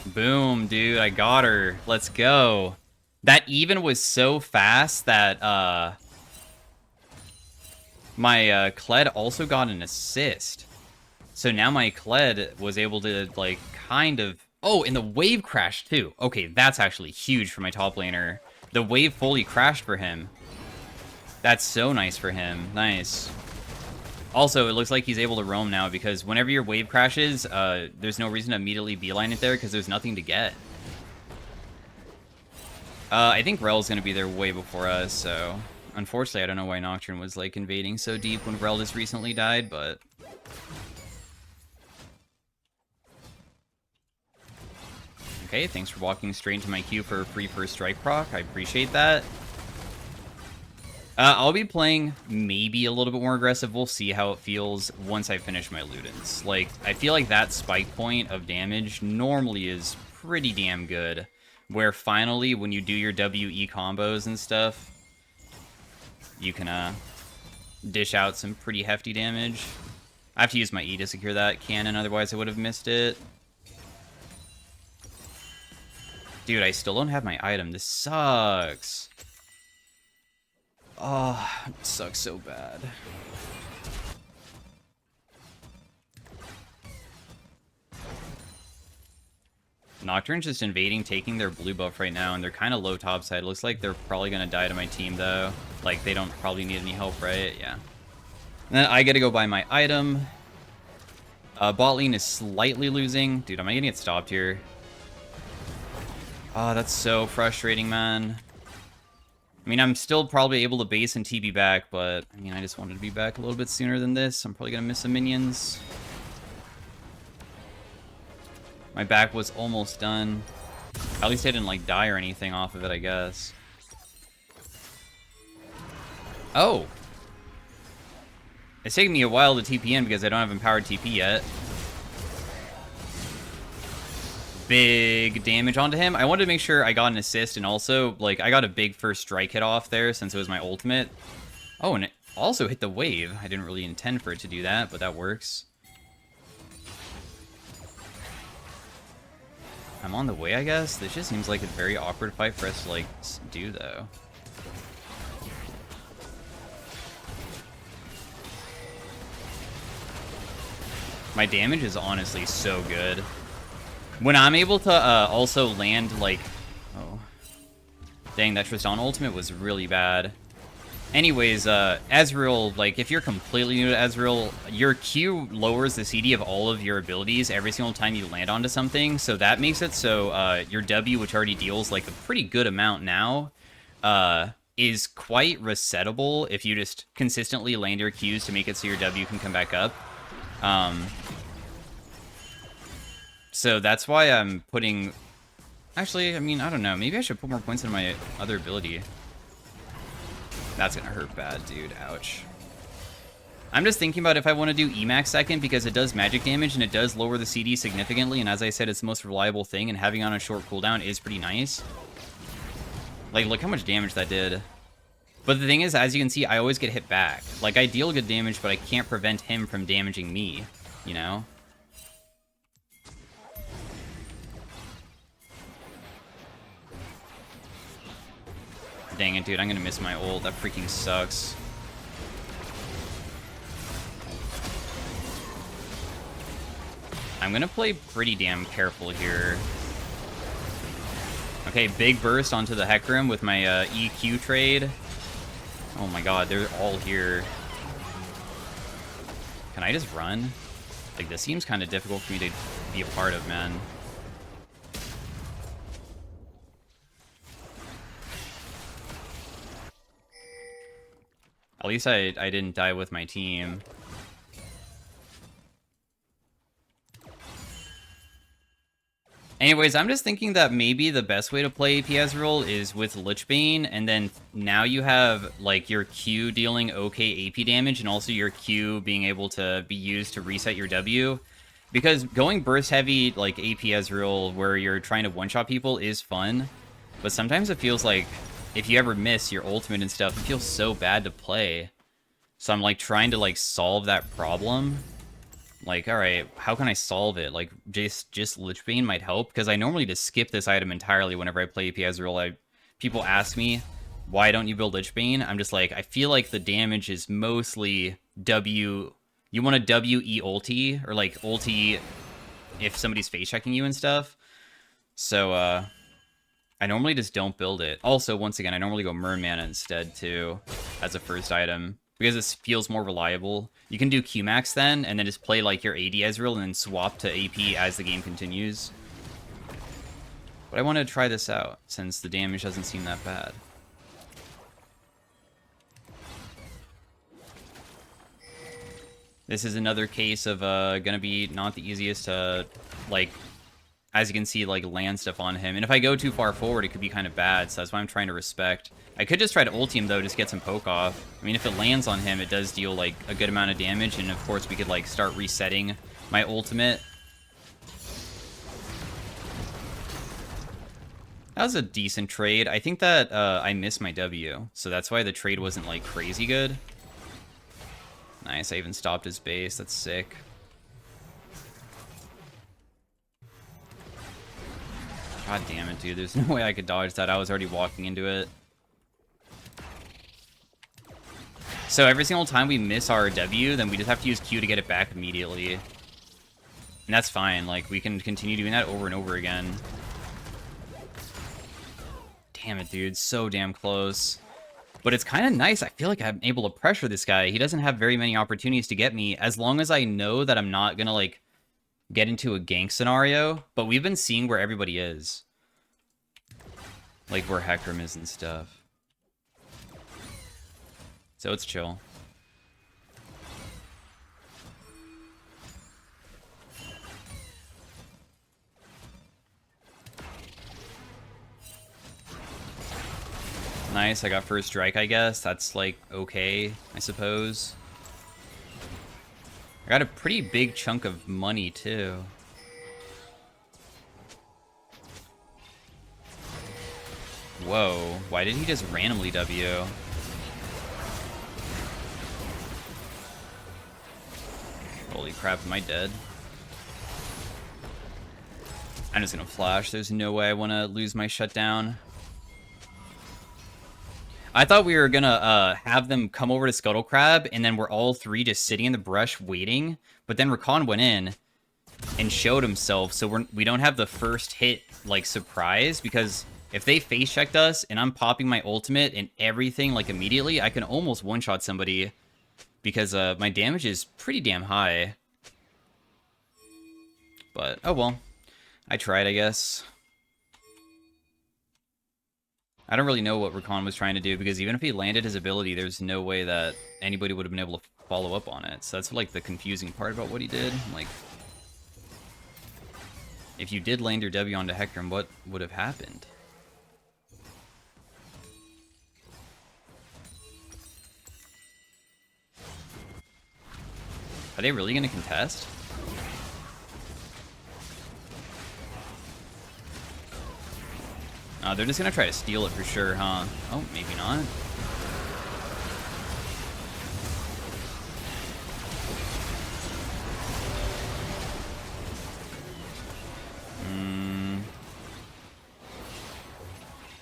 Boom, dude, I got her. Let's go. That even was so fast that my Kled also got an assist. So now my Kled was able to, like, kind of... Oh, and the wave crashed too. Okay, that's actually huge for my top laner. The wave fully crashed for him. That's so nice for him. Nice. Also, it looks like he's able to roam now, because whenever your wave crashes, there's no reason to immediately beeline it there, because there's nothing to get. I think Rel's gonna be there way before us, so... Unfortunately, I don't know why Nocturne was, like, invading so deep when Rel just recently died, but... Okay, thanks for walking straight into my queue for a free first strike proc. I appreciate that. I'll be playing maybe a little bit more aggressive. We'll see how it feels once I finish my Ludens. Like, I feel like that spike point of damage normally is pretty damn good. Where finally, when you do your WE combos and stuff, you can dish out some pretty hefty damage. I have to use my E to secure that cannon, otherwise I would have missed it. Dude, I still don't have my item. This sucks. Oh, it sucks so bad. Nocturne's just invading, taking their blue buff right now, and they're kind of low topside. Looks like they're probably going to die to my team, though. Like, they don't probably need any help, right? Yeah. And then I get to go buy my item. Bot lane is slightly losing. Dude, am I going to get stopped here? Oh, that's so frustrating, man. I mean, I'm still probably able to base and TP back, but, I mean, I just wanted to be back a little bit sooner than this. I'm probably going to miss some minions. My back was almost done. At least I didn't, like, die or anything off of it, I guess. Oh! It's taking me a while to TP in because I don't have empowered TP yet. Big damage onto him. I wanted to make sure I got an assist, and also, like, I got a big first strike hit off there since it was my ultimate. Oh, and it also hit the wave. I didn't really intend for it to do that, but that works. I'm on the way, I guess. This just seems like a very awkward fight for us to, like, do, though. My damage is honestly so good. When I'm able to also land, like... Oh. Dang, that Tristan ultimate was really bad. Anyways, Ezreal, like, if you're completely new to Ezreal, your Q lowers the CD of all of your abilities every single time you land onto something, so that makes it so your W, which already deals, like, a pretty good amount now, is quite resettable if you just consistently land your Qs to make it so your W can come back up. So that's why I'm putting... Actually, I mean, I don't know. Maybe I should put more points into my other ability. That's gonna hurt bad, dude. Ouch. I'm just thinking about if I want to do Emax second, because it does magic damage and it does lower the CD significantly, and as I said, it's the most reliable thing, and having on a short cooldown is pretty nice. Like, look how much damage that did. But the thing is, as you can see, I always get hit back. Like, I deal good damage, but I can't prevent him from damaging me, you know? Dang it, dude. I'm gonna miss my ult. That freaking sucks. I'm gonna play pretty damn careful here. Okay, big burst onto the Hecarim with my EQ trade. Oh my god, they're all here. Can I just run? Like, this seems kind of difficult for me to be a part of, man. At least I didn't die with my team. Anyways, I'm just thinking that maybe the best way to play AP Ezreal is with Lichbane, and then now you have, like, your Q dealing okay AP damage, and also your Q being able to be used to reset your W. Because going burst heavy, like AP Ezreal, where you're trying to one-shot people, is fun, but sometimes it feels like, if you ever miss your ultimate and stuff, it feels so bad to play. So I'm, like, trying to, like, solve that problem. Like, alright, how can I solve it? Like, just Lichbane might help, because I normally just skip this item entirely whenever I play AP Ezreal. People ask me, why don't you build Lichbane? I'm just like, I feel like the damage is mostly W. You want a W-E ulti, or like ulti if somebody's face checking you and stuff. So, I normally just don't build it. Also, once again, I normally go Murn Mana instead, too, as a first item, because it feels more reliable. You can do Qmax then, and then just play like your AD Ezreal and then swap to AP as the game continues. But I want to try this out, since the damage doesn't seem that bad. This is another case of gonna be not the easiest to, like, as you can see, like, land stuff on him. And if I go too far forward, it could be kind of bad, so that's why I'm trying to respect. I could just try to ult him, though, just get some poke off. I mean, if it lands on him, it does deal, like, a good amount of damage, and of course we could, like, start resetting my ultimate. That was a decent trade. I think that I missed my W, so that's why the trade wasn't, like, crazy good. Nice, I even stopped his base. That's sick. God damn it, dude. There's no way I could dodge that. I was already walking into it. So every single time we miss our W, then we just have to use Q to get it back immediately. And that's fine. Like, we can continue doing that over and over again. Damn it, dude. So damn close. But it's kind of nice. I feel like I'm able to pressure this guy. He doesn't have very many opportunities to get me, as long as I know that I'm not going to, like, get into a gank scenario. But we've been seeing where everybody is. Like, where Hecarim is and stuff. So it's chill. Nice, I got first strike, I guess. That's, like, okay, I suppose. I got a pretty big chunk of money, too. Whoa, why did he just randomly W? Holy crap, am I dead? I'm just gonna flash. There's no way I want to lose my shutdown. I thought we were gonna have them come over to Scuttle Crab, and then we're all three just sitting in the brush waiting. But then Rakan went in and showed himself, so we don't have the first hit, like, surprise, because if they face checked us and I'm popping my ultimate and everything, like, immediately, I can almost one-shot somebody, because my damage is pretty damn high. But, oh well. I tried, I guess. I don't really know what Rakan was trying to do, because even if he landed his ability, there's no way that anybody would have been able to follow up on it. So that's, like, the confusing part about what he did. Like, if you did land your W onto Hecarim, what would have happened? Are they really going to contest? They're just going to try to steal it for sure, huh? Oh, maybe not.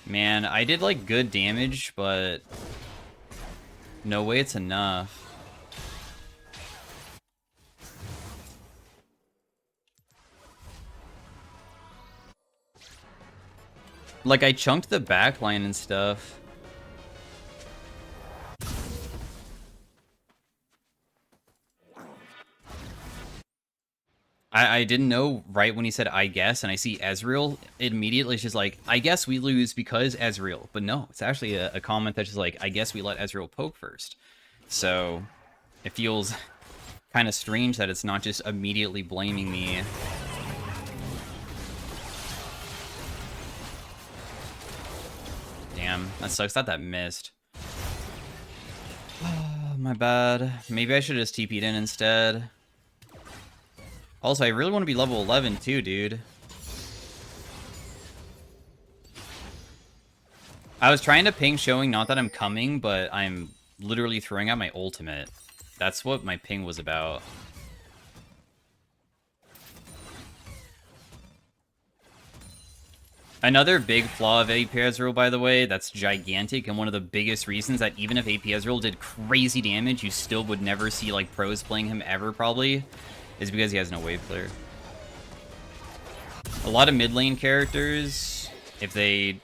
Man, I did like good damage, but no way it's enough. Like, I chunked the backline and stuff. I didn't know right when he said, I guess, and I see Ezreal, it immediately is just like, I guess we lose because Ezreal. But no, it's actually a comment that's just like, I guess we let Ezreal poke first. So, it feels kind of strange that it's not just immediately blaming me. Damn, that sucks that that missed. My bad. Maybe I should have just TP'd in instead. Also, I really want to be level 11 too, dude. I was trying to ping showing not that I'm coming, but I'm literally throwing out my ultimate. That's what my ping was about. Another big flaw of AP Ezreal, by the way, that's gigantic, and one of the biggest reasons that even if AP Ezreal did crazy damage, you still would never see, like, pros playing him ever, probably, is because he has no wave clear. A lot of mid lane characters, if they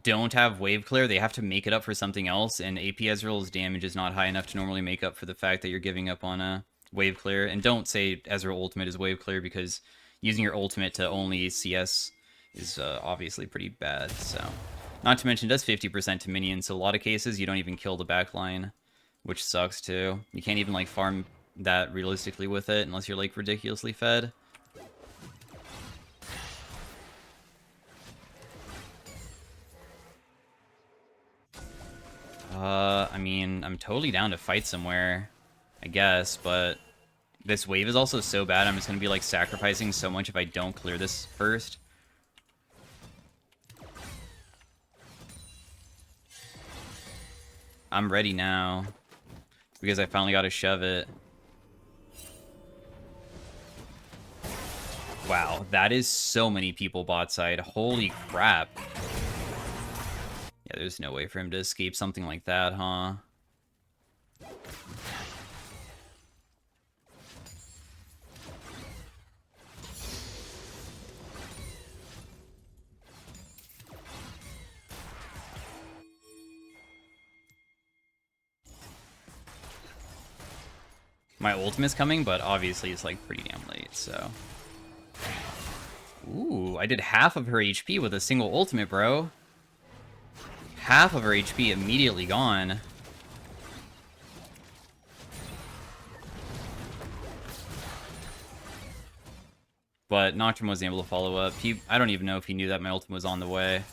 don't have wave clear, they have to make it up for something else, and AP Ezreal's damage is not high enough to normally make up for the fact that you're giving up on a wave clear. And don't say Ezreal ultimate is wave clear, because using your ultimate to only CS is obviously pretty bad. So, not to mention, it does 50% to minions, so a lot of cases you don't even kill the backline, which sucks too. You can't even like farm that realistically with it unless you're like ridiculously fed. I mean, I'm totally down to fight somewhere, I guess, but this wave is also so bad, I'm just gonna be like sacrificing so much if I don't clear this first. I'm ready now, because I finally got to shove it. Wow, that is so many people bot side. Holy crap. Yeah, there's no way for him to escape something like that, huh? My ultimate's coming, but obviously it's like pretty damn late, so. Ooh, I did half of her HP with a single ultimate, bro. Half of her HP immediately gone. But Nocturne wasn't able to follow up. I don't even know if he knew that my ultimate was on the way.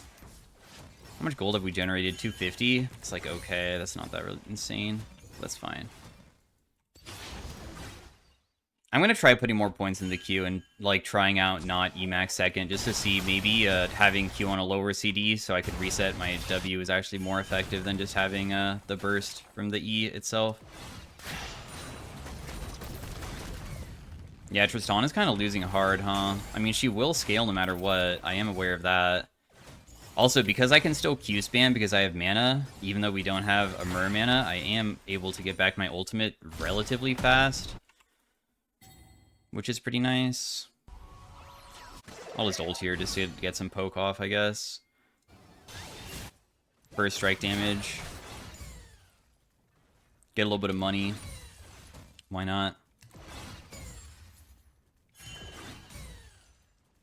How much gold have we generated? 250? It's like, okay, that's not that really insane. That's fine. I'm going to try putting more points in the queue and, like, trying out not Emax second, just to see maybe having Q on a lower CD so I could reset my W is actually more effective than just having the burst from the E itself. Yeah, Tristana's kind of losing hard, huh? I mean, she will scale no matter what. I am aware of that. Also, because I can still Q spam because I have mana, even though we don't have a Mer mana, I am able to get back my ultimate relatively fast, which is pretty nice. I'll just ult here just to get some poke off, I guess. First strike damage. Get a little bit of money. Why not?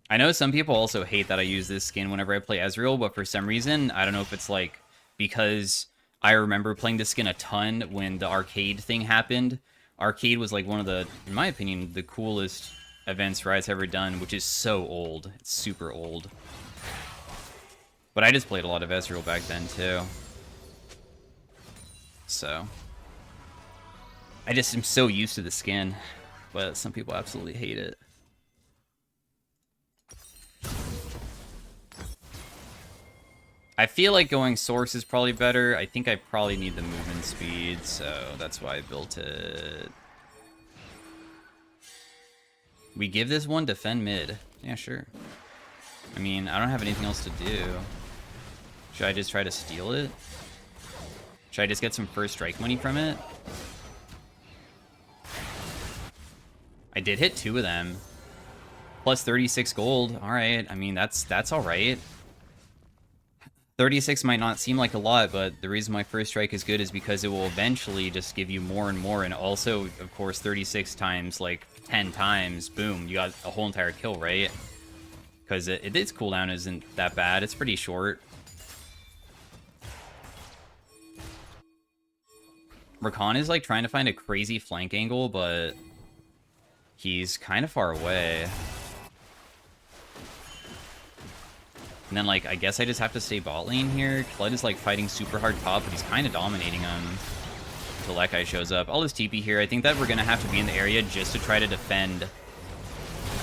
I know some people also hate that I use this skin whenever I play Ezreal, but for some reason, I don't know if it's like because I remember playing this skin a ton when the arcade thing happened. Arcade was like one of the, in my opinion, the coolest events Riot's ever done, which is so old. It's super old. But I just played a lot of Ezreal back then too. So I just am so used to the skin, but some people absolutely hate it. I feel like going Source is probably better. I think I probably need the movement speed, so that's why I built it. We give this one defend mid. Yeah, sure. I mean, I don't have anything else to do. Should I just try to steal it? Should I just get some first strike money from it? I did hit 2 of them. Plus 36 gold. Alright, I mean, that's alright. 36 might not seem like a lot, but the reason my first strike is good is because it will eventually just give you more and more, and also, of course, 36 times, like, 10 times, boom, you got a whole entire kill, right? Because its cooldown isn't that bad. It's pretty short. Rakan is, like, trying to find a crazy flank angle, but he's kind of far away. And then, like, I guess I just have to stay bot lane here. Kled is, like, fighting super hard top, but he's kind of dominating him until that guy shows up. I'll just TP here. I think that we're going to have to be in the area just to try to defend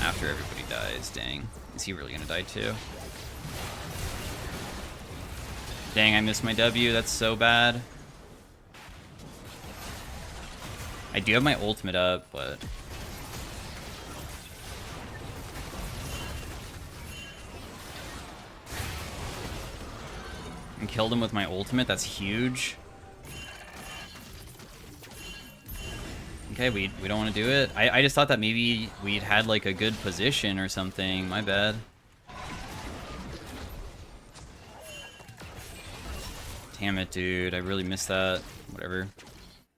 after everybody dies. Dang. Is he really going to die, too? Dang, I missed my W. That's so bad. I do have my ultimate up, but... and killed him with my ultimate. That's huge. Okay, we don't want to do it. I just thought that maybe we'd had like a good position or something. My bad. Damn it, dude. I really missed that. Whatever.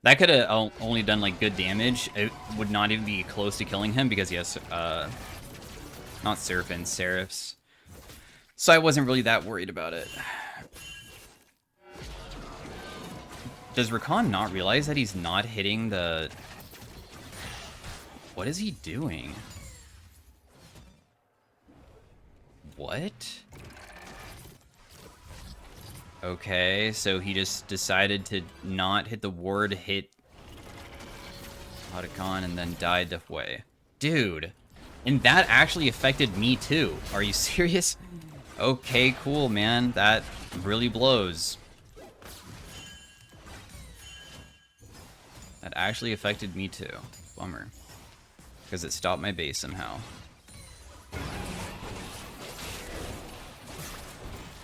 That could have only done like good damage. It would not even be close to killing him because he has not seraphims, seraphs. So I wasn't really that worried about it. Does Rakan not realize that he's not hitting the... What is he doing? What? Okay, so he just decided to not hit the ward, hit Rakan, and then died the way. Dude, and that actually affected me too. Are you serious? Okay, cool, man. That really blows. That actually affected me too. Bummer. Because it stopped my base somehow.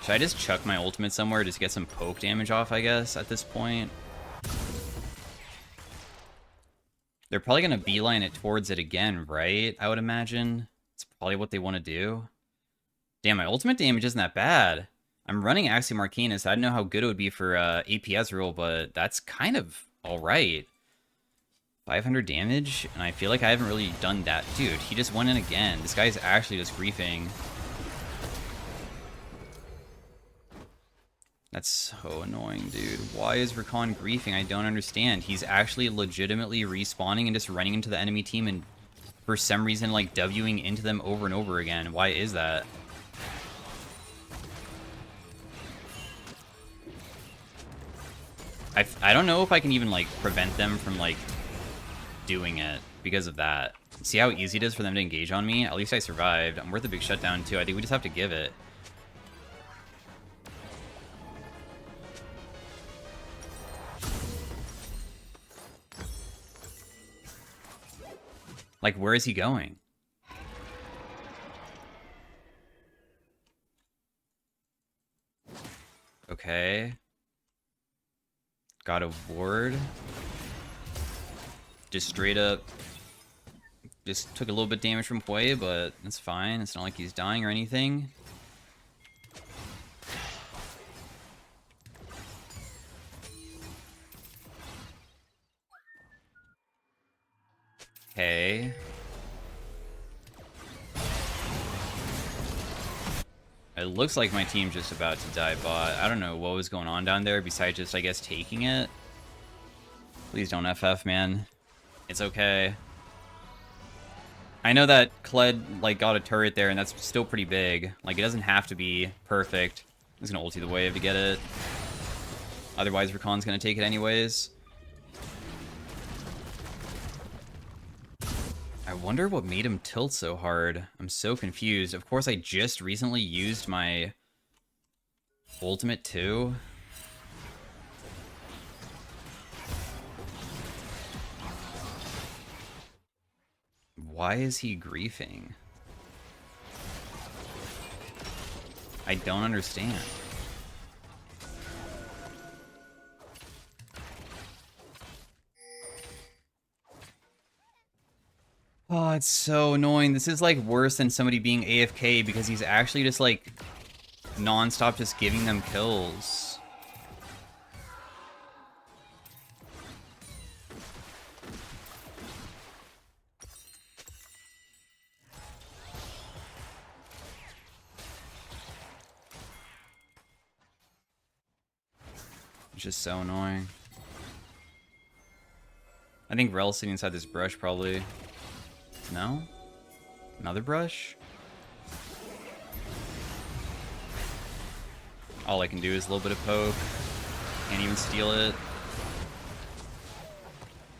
Should I just chuck my ultimate somewhere just to get some poke damage off, I guess, at this point? They're probably going to beeline it towards it again, right? I would imagine. It's probably what they want to do. Damn, my ultimate damage isn't that bad. I'm running Axiom Arcanus. I don't know how good it would be for AP Ezreal, but that's kind of alright. 500 damage, and I feel like I haven't really done that. Dude, he just went in again. This guy's actually just griefing. That's so annoying, dude. Why is Rakan griefing? I don't understand. He's actually legitimately respawning and just running into the enemy team and for some reason, like, Wing into them over and over again. Why is that? I don't know if I can even, like, prevent them from, like, doing it because of that. See how easy it is for them to engage on me? At least I survived. I'm worth a big shutdown too. I think we just have to give it. Like, where is he going? Okay. Got a ward. Just straight up, just took a little bit damage from Hue, but that's fine. It's not like he's dying or anything. Okay. It looks like my team's just about to die bot. I don't know what was going on down there besides just, I guess, taking it. Please don't FF, man. It's okay. I know that Kled, like, got a turret there, and that's still pretty big. Like, it doesn't have to be perfect. I'm just gonna ulti the wave to get it. Otherwise, Rakan's gonna take it anyways. I wonder what made him tilt so hard. I'm so confused. Of course, I just recently used my ultimate too. Why is he griefing? I don't understand. Oh, it's so annoying. This is like worse than somebody being AFK because he's actually just like non-stop just giving them kills. It's just so annoying. I think Rel's sitting inside this brush probably. No? Another brush? All I can do is a little bit of poke. Can't even steal it.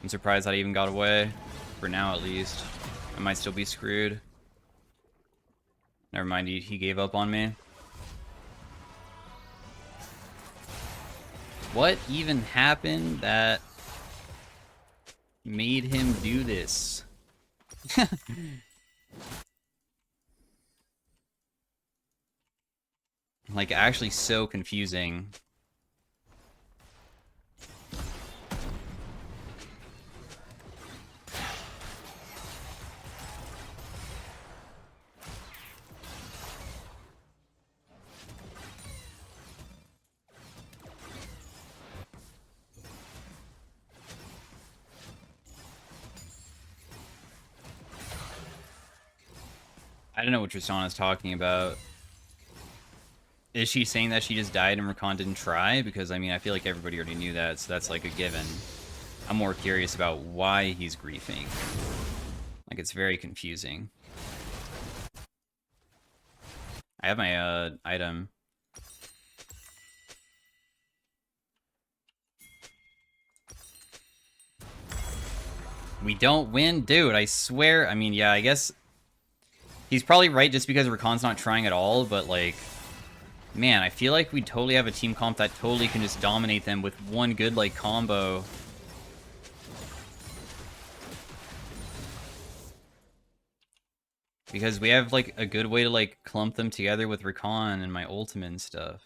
I'm surprised that I even got away. For now, at least. I might still be screwed. Never mind, he gave up on me. What even happened that made him do this? Like, actually so confusing. I don't know what Tristana's talking about. Is she saying that she just died and Rakan didn't try? Because, I mean, I feel like everybody already knew that, so that's like a given. I'm more curious about why he's griefing. Like, it's very confusing. I have my, item. We don't win? Dude, I swear. I mean, yeah, I guess he's probably right just because Rakan's not trying at all, but, like, man, I feel like we totally have a team comp that totally can just dominate them with one good, like, combo. Because we have, like, a good way to, like, clump them together with Rakan and my ultimate and stuff.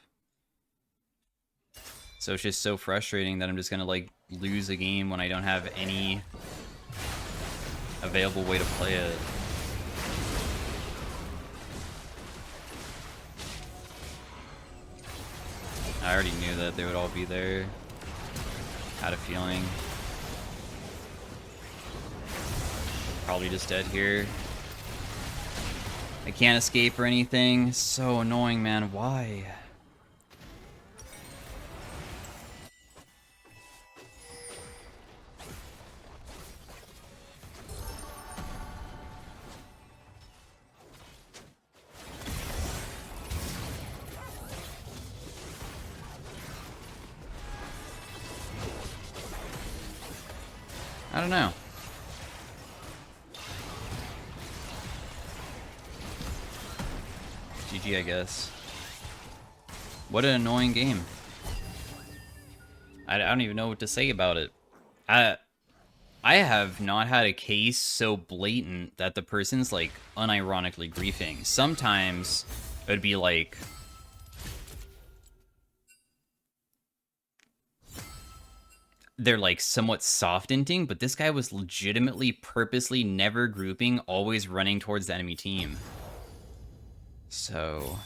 So it's just so frustrating that I'm just gonna, like, lose a game when I don't have any available way to play it. I already knew that they would all be there. Had a feeling. Probably just dead here. I can't escape or anything. So annoying, man. Why? I don't know. GG, I guess. What an annoying game. I don't even know what to say about it. I have not had a case so blatant that the person's, like, unironically griefing. Sometimes it would be like... they're, like, somewhat soft-inting, but this guy was legitimately, purposely never grouping, always running towards the enemy team. So...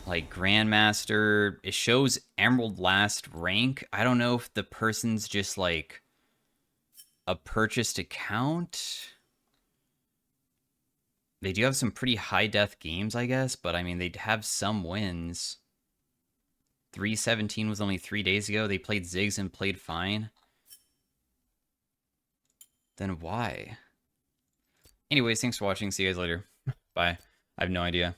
like, Grandmaster, it shows Emerald last rank. I don't know if the person's just, like, a purchased account. They do have some pretty high-death games, I guess, but, I mean, they'd have some wins. 317 was only 3 days ago. They played Ziggs and played fine. Then why? Anyways, thanks for watching. See you guys later. Bye. I have no idea.